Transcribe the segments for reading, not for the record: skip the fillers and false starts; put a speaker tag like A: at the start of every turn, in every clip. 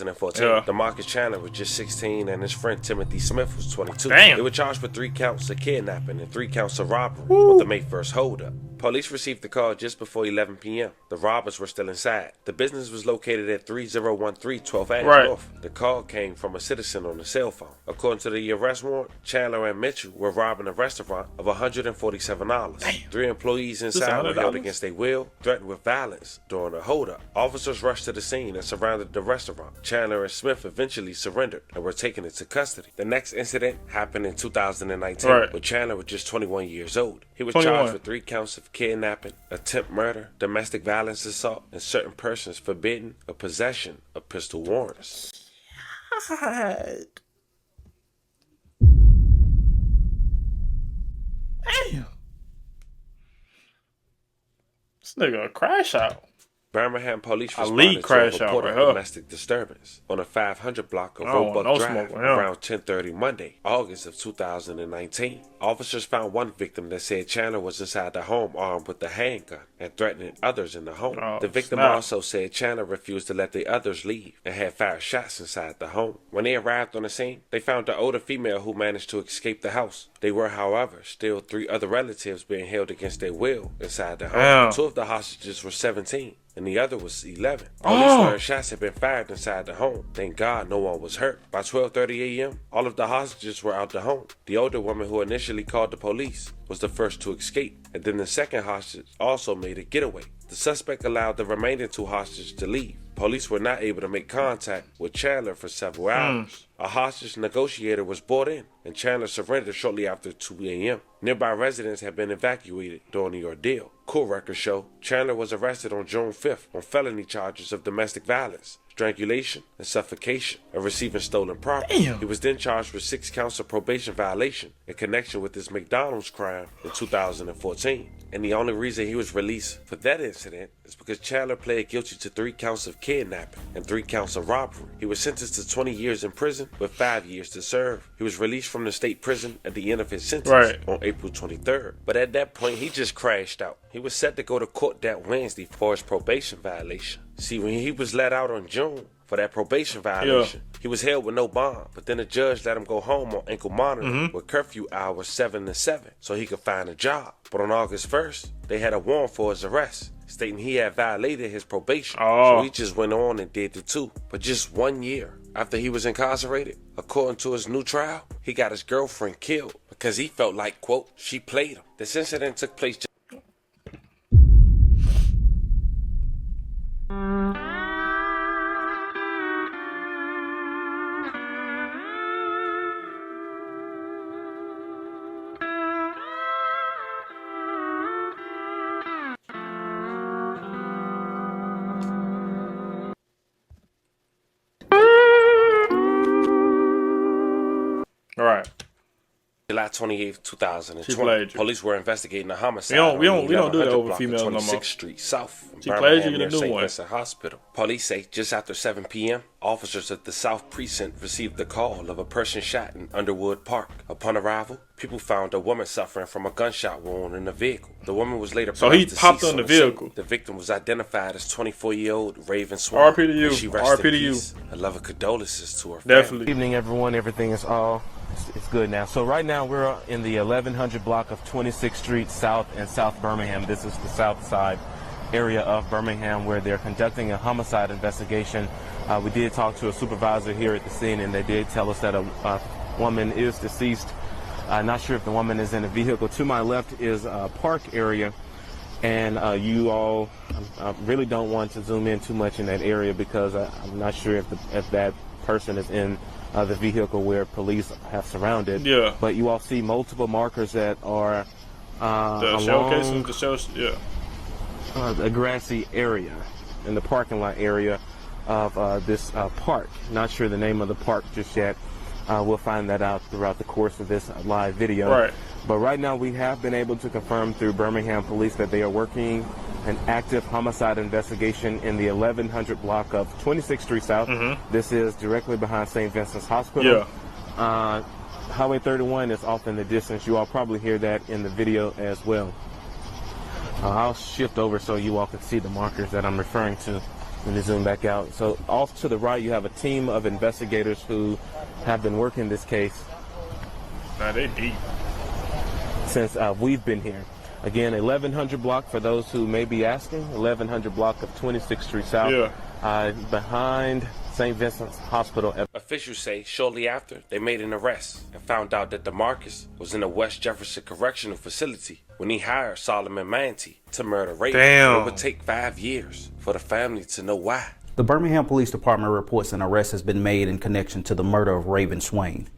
A: 2014.
B: Yeah.
A: DeMarcus Chandler was just 16 and his friend Timothy Smith was 22.
B: Damn.
A: They were charged with 3 counts of kidnapping and 3 counts of robbery
B: Woo.
A: with the May 1st holdup. Police received the call just before 11 p.m. The robbers were still inside. The business was located at 3013 12th Avenue North. The call came from a citizen on a cell phone. According to the arrest warrant, Chandler and Mitchell were robbing a restaurant of $147.
B: Damn.
A: 3 employees inside were held against their will, threatened with violence during the holdup. Officers rushed to the scene and surrounded the restaurant. Chandler and Smith eventually surrendered and were taken into custody. The next incident happened in 2019 when Chandler was just 21 years old. He was charged with 3 counts of kidnapping, attempt murder, domestic violence assault, and certain persons forbidden of possession of pistol warrants.
B: God. Damn. This nigga a crash out.
A: Birmingham police responded to a report of domestic disturbance on a 500 block of Roebuck Drive around 10:30 Monday, August of 2019. Officers found one victim that said Chandler was inside the home armed with a handgun and threatening others in the home. The victim also said Chandler refused to let the others leave and had fired shots inside the home. When they arrived on the scene, they found the older female who managed to escape the house. They were, however, still 3 other relatives being held against their will inside the home. 2 of the hostages were 17. And the other was 11. Police learned shots had been fired inside the home. Thank God no one was hurt. By 12:30 a.m., all of the hostages were out the home. The older woman who initially called the police was the first to escape, and then the second hostage also made a getaway. The suspect allowed the remaining 2 hostages to leave. Police were not able to make contact with Chandler for several hours. A hostage negotiator was brought in, and Chandler surrendered shortly after 2 a.m. Nearby residents had been evacuated during the ordeal. Court records show Chandler was arrested on June 5th on felony charges of domestic violence, strangulation, and suffocation, and receiving stolen property. He was then charged with 6 counts of probation violation in connection with his McDonald's crime in 2014. And the only reason he was released for that incident is because Chandler pled guilty to 3 counts of kidnapping and 3 counts of robbery. He was sentenced to 20 years in prison with 5 years to serve. He was released from the state prison at the end of his sentence on April 23rd. But at that point, he just crashed out. He was set to go to court that Wednesday for his probation violation. See, when he was let out on June for that probation violation, he was held with no bond, but then the judge let him go home on ankle monitoring with curfew hours 7 to 7 so he could find a job. But on August 1st, they had a warrant for his arrest, stating he had violated his probation. So he just went on and did the 2. But just 1 year after he was incarcerated, according to his new trial, he got his girlfriend killed because he felt like, quote, she played him. This incident took place July 28th, 2020. Police were investigating a homicide.
B: We don't do that over females no more.
A: 26th Street South.
B: She played you in a new
A: St.
B: one.
A: Vincent Hospital. Police say just after 7 p.m., officers at the South Precinct received the call of a person shot in Underwood Park. Upon arrival, people found a woman suffering from a gunshot wound in the vehicle. The woman was later
B: so he popped on the vehicle.
A: The victim was identified as 24-year-old Raven Swan.
B: RP to you. RP to you.
A: I love her condolences to her family.
B: Definitely.
C: Good evening, everyone. Everything is it's good now. So right now we're in the 1100 block of 26th Street South in South Birmingham. This is the south side area of Birmingham where they're conducting a homicide investigation. We did talk to a supervisor here at the scene, and they did tell us that a woman is deceased. Not sure if the woman is in a vehicle. To my left is a park area, and you all really don't want to zoom in too much in that area because I'm not sure if that person is in the vehicle where police have surrounded.
B: Yeah.
C: But you all see multiple markers that are
B: the showcases, the shows,
C: the grassy area in the parking lot area of this park. Not sure the name of the park just yet. We'll find that out throughout the course of this live video.
B: Right.
C: But right now we have been able to confirm through Birmingham police that they are working an active homicide investigation in the 1100 block of 26th Street South. This is directly behind St. Vincent's Hospital. Highway 31 is off in the distance. You all probably hear that in the video as well. I'll shift over so you all can see the markers that I'm referring to. Let me zoom back out. So off to the right, you have a team of investigators who have been working this case.
B: Nah, they deep.
C: Since we've been here. Again, 1100 block, for those who may be asking, 1100 block of 26th Street South.
B: Yeah.
C: Behind St. Vincent's Hospital.
A: Officials say shortly after, they made an arrest and found out that DeMarcus was in the West Jefferson Correctional Facility when he hired Solomon Manatee to murder Raven.
B: Damn.
A: It would take 5 years for the family to know why.
D: The Birmingham Police Department reports an arrest has been made in connection to the murder of Raven Swain.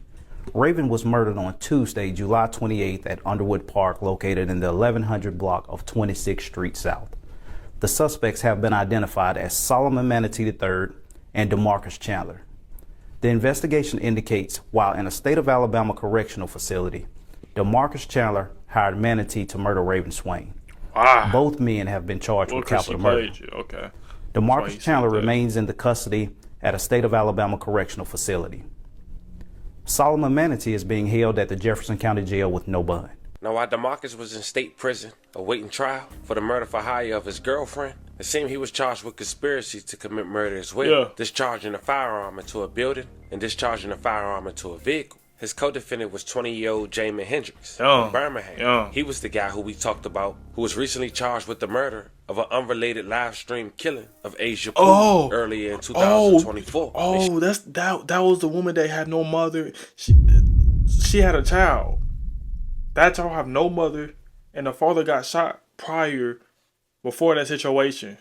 D: Raven was murdered on Tuesday, July 28th at Underwood Park, located in the 1100 block of 26th Street South. The suspects have been identified as Solomon Manatee III and DeMarcus Chandler. The investigation indicates while in a state of Alabama correctional facility, DeMarcus Chandler hired Manatee to murder Raven Swain. Both men have been charged with capital murder.
B: Okay.
C: DeMarcus Chandler remains in the custody at a state of Alabama correctional facility. Solomon Manatee is being held at the Jefferson County Jail with no bond.
A: Now, while DeMarcus was in state prison awaiting trial for the murder for hire of his girlfriend, it seemed he was charged with conspiracy to commit murder as well, discharging a firearm into a building and discharging a firearm into a vehicle. His co-defendant was 20-year-old Jamin Hendricks from Birmingham. He was the guy who we talked about, who was recently charged with the murder of an unrelated live stream killing of Iamqual earlier in 2024.
B: That was the woman that had no mother. She had a child. That child have no mother, and the father got shot before that situation.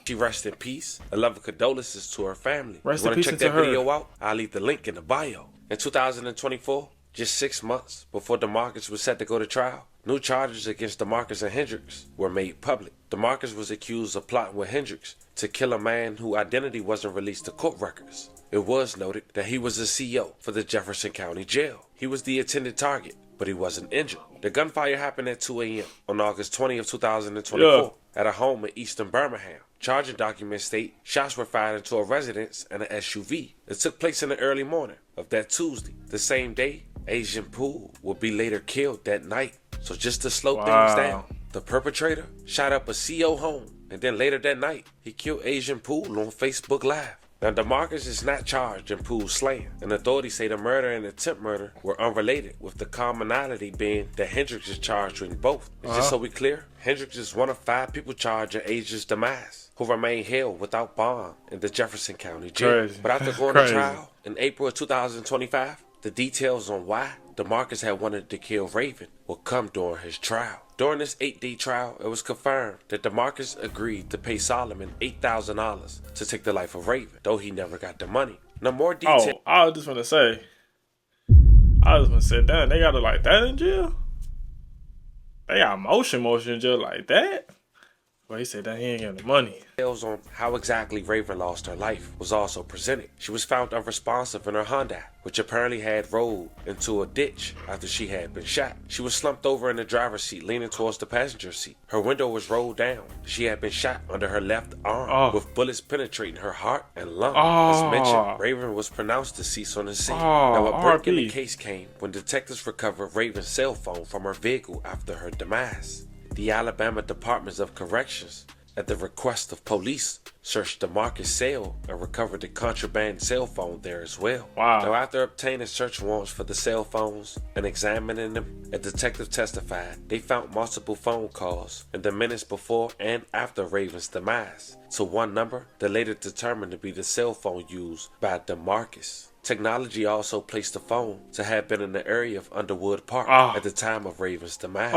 A: She rests in peace. A love and condolences to her family.
B: Rest
A: you
B: in
A: want
B: peace
A: to check
B: to
A: that
B: her.
A: video out? I'll leave the link in the bio. In 2024, just 6 months before DeMarcus was set to go to trial, new charges against DeMarcus and Hendricks were made public. DeMarcus was accused of plotting with Hendricks to kill a man whose identity wasn't released to court records. It was noted that he was a CO for the Jefferson County Jail. He was the intended target, but he wasn't injured. The gunfire happened at 2 a.m. on August 20th, 2024 at a home in eastern Birmingham. Charging documents state shots were fired into a residence and an SUV. It took place in the early morning of that Tuesday. The same day, Iamqual would be later killed that night. So just to slow things down, the perpetrator shot up a CO home, and then later that night, he killed Iamqual on Facebook Live. Now, DeMarcus is not charged in Poole's slaying, and authorities say the murder and attempt murder were unrelated, with the commonality being that Hendricks is charged in both. Just so we clear, Hendricks is one of 5 people charged in Asia's demise, who remain held without bond in the Jefferson County Jail. But after going to trial in April of 2025, the details on why DeMarcus had wanted to kill Raven will come during his trial. During this 8-day trial, it was confirmed that DeMarcus agreed to pay Solomon $8,000 to take the life of Raven, though he never got the money. Now, more detail.
B: I was just gonna say, damn, they got it like that in jail? They got motion in jail like that? Well, he said that he ain't got the money.
A: Details on how exactly Raven lost her life was also presented. She was found unresponsive in her Honda, which apparently had rolled into a ditch after she had been shot. She was slumped over in the driver's seat, leaning towards the passenger seat. Her window was rolled down. She had been shot under her left arm, with bullets penetrating her heart and lung. As mentioned, Raven was pronounced deceased on the scene. Now, a break in the case came when detectives recovered Raven's cell phone from her vehicle after her demise. The Alabama Departments of Corrections, at the request of police, searched DeMarcus' cell and recovered the contraband cell phone there as well. Now, after obtaining search warrants for the cell phones and examining them, a detective testified they found multiple phone calls in the minutes before and after Raven's demise to one number that later determined to be the cell phone used by DeMarcus. Technology also placed the phone to have been in the area of Underwood Park at the time of Raven's demise.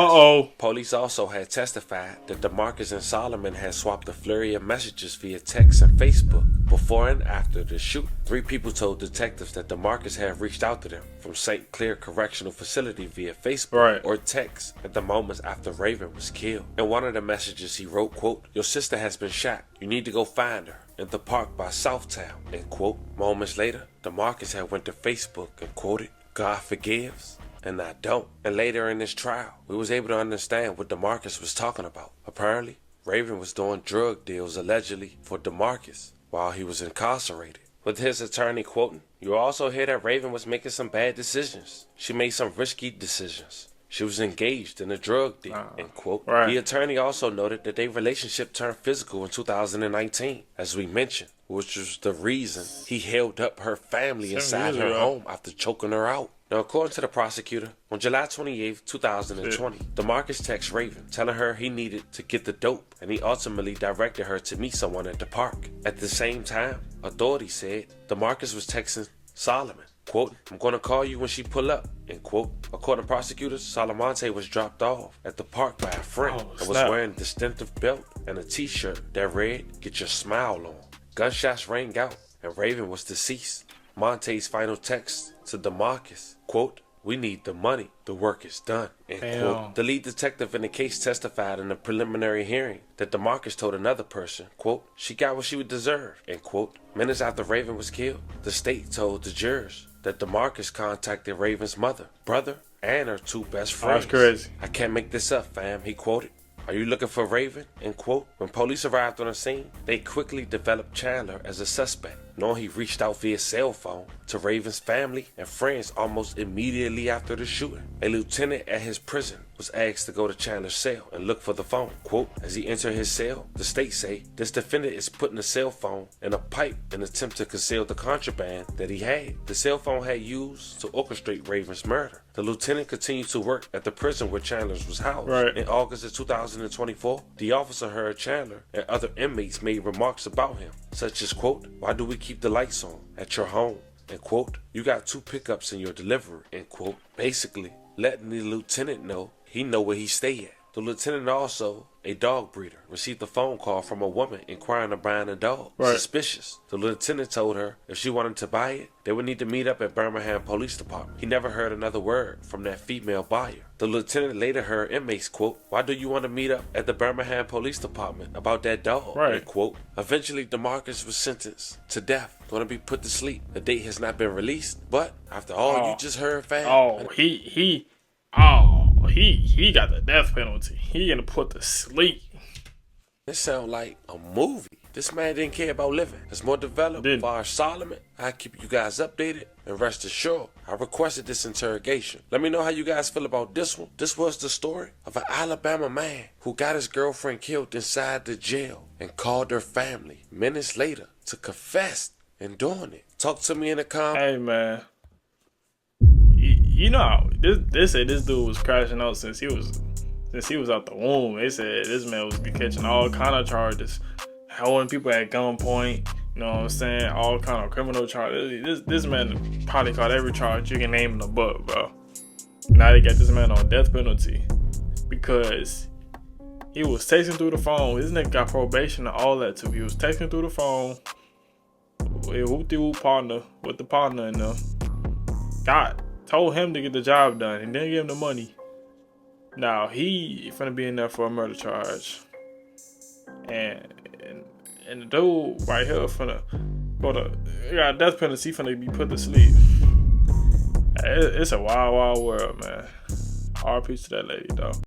A: Police also had testified that DeMarcus and Solomon had swapped a flurry of messages via text and Facebook before and after the shoot. 3 people told detectives that DeMarcus had reached out to them from St. Clair Correctional Facility via Facebook or text at the moments after Raven was killed. In one of the messages he wrote, quote, "Your sister has been shot. You need to go find her in the park by Southtown," end quote. Moments later, DeMarcus had went to Facebook and quoted, "God forgives and I don't." And later in this trial, we was able to understand what DeMarcus was talking about. Apparently, Raven was doing drug deals allegedly for DeMarcus while he was incarcerated. With his attorney quoting, "You also hear that Raven was making some bad decisions. She made some risky decisions. she was engaged in a drug deal, end quote.
B: Right.
A: The attorney also noted that their relationship turned physical in 2019, as we mentioned, which was the reason he held up her family inside her home after choking her out. Now, according to the prosecutor, on July 28, 2020, DeMarcus texted Raven, telling her he needed to get the dope, and he ultimately directed her to meet someone at the park. At the same time, authorities said DeMarcus was texting Solomon, quote, "I'm going to call you when she pull up," end quote. According to prosecutors, Salamonte was dropped off at the park by a friend and was wearing a distinctive belt and a t-shirt that read, "Get your smile on." Gunshots rang out, and Raven was deceased. Monte's final text to DeMarcus, quote, "We need the money. The work is done," end quote. The lead detective in the case testified in a preliminary hearing that DeMarcus told another person, quote, "She got what she would deserve," end quote. Minutes after Raven was killed, the state told the jurors that DeMarcus contacted Raven's mother, brother, and her two best friends.
B: That's crazy.
A: "I can't make this up, fam," he quoted. "Are you looking for Raven?" end quote. When police arrived on the scene, they quickly developed Chandler as a suspect, knowing he reached out via cell phone to Raven's family and friends almost immediately after the shooting. A lieutenant at his prison was asked to go to Chandler's cell and look for the phone. Quote, "As he entered his cell, the state say this defendant is putting the cell phone in a pipe in an attempt to conceal the contraband that he had. The cell phone had used to orchestrate Raven's murder." The lieutenant continued to work at the prison where Chandler's was housed.
B: Right.
A: In August of 2024, the officer heard Chandler and other inmates made remarks about him, such as, quote, "Why do we keep the lights on at your home?" and quote, "You got 2 pickups in your delivery," end quote. Basically, letting the lieutenant know he know where he stay at. The lieutenant, also a dog breeder, received a phone call from a woman inquiring about buying a dog.
B: Right.
A: Suspicious. The lieutenant told her if she wanted to buy it, they would need to meet up at Birmingham Police Department. He never heard another word from that female buyer. The lieutenant later heard inmates, quote, "Why do you want to meet up at the Birmingham Police Department about that dog?"
B: Right.
A: end quote. Eventually, DeMarcus was sentenced to death, going to be put to sleep. The date has not been released, but after all you just heard, fam.
B: He got the death penalty. He gonna put to sleep.
A: This sound like a movie. This man didn't care about living. It's more developed as far as Solomon. I keep you guys updated, and rest assured, I requested this interrogation. Let me know how you guys feel about this one. This was the story of an Alabama man who got his girlfriend killed inside the jail and called her family minutes later to confess in doing it. Talk to me in the comments.
B: Hey man, you know this dude was crashing out since he was out the womb. They said this man was catching all kind of charges, holding people at gunpoint. You know what I'm saying? All kind of criminal charges. This man probably caught every charge you can name in the book, bro. Now they got this man on death penalty because he was texting through the phone. This nigga got probation and all that too. He was texting through the phone with the partner and God told him to get the job done and didn't give him the money. Now he finna be in there for a murder charge, and the dude right here finna got a death penalty. Finna be put to sleep. It's a wild, wild world, man. RP to that lady, though.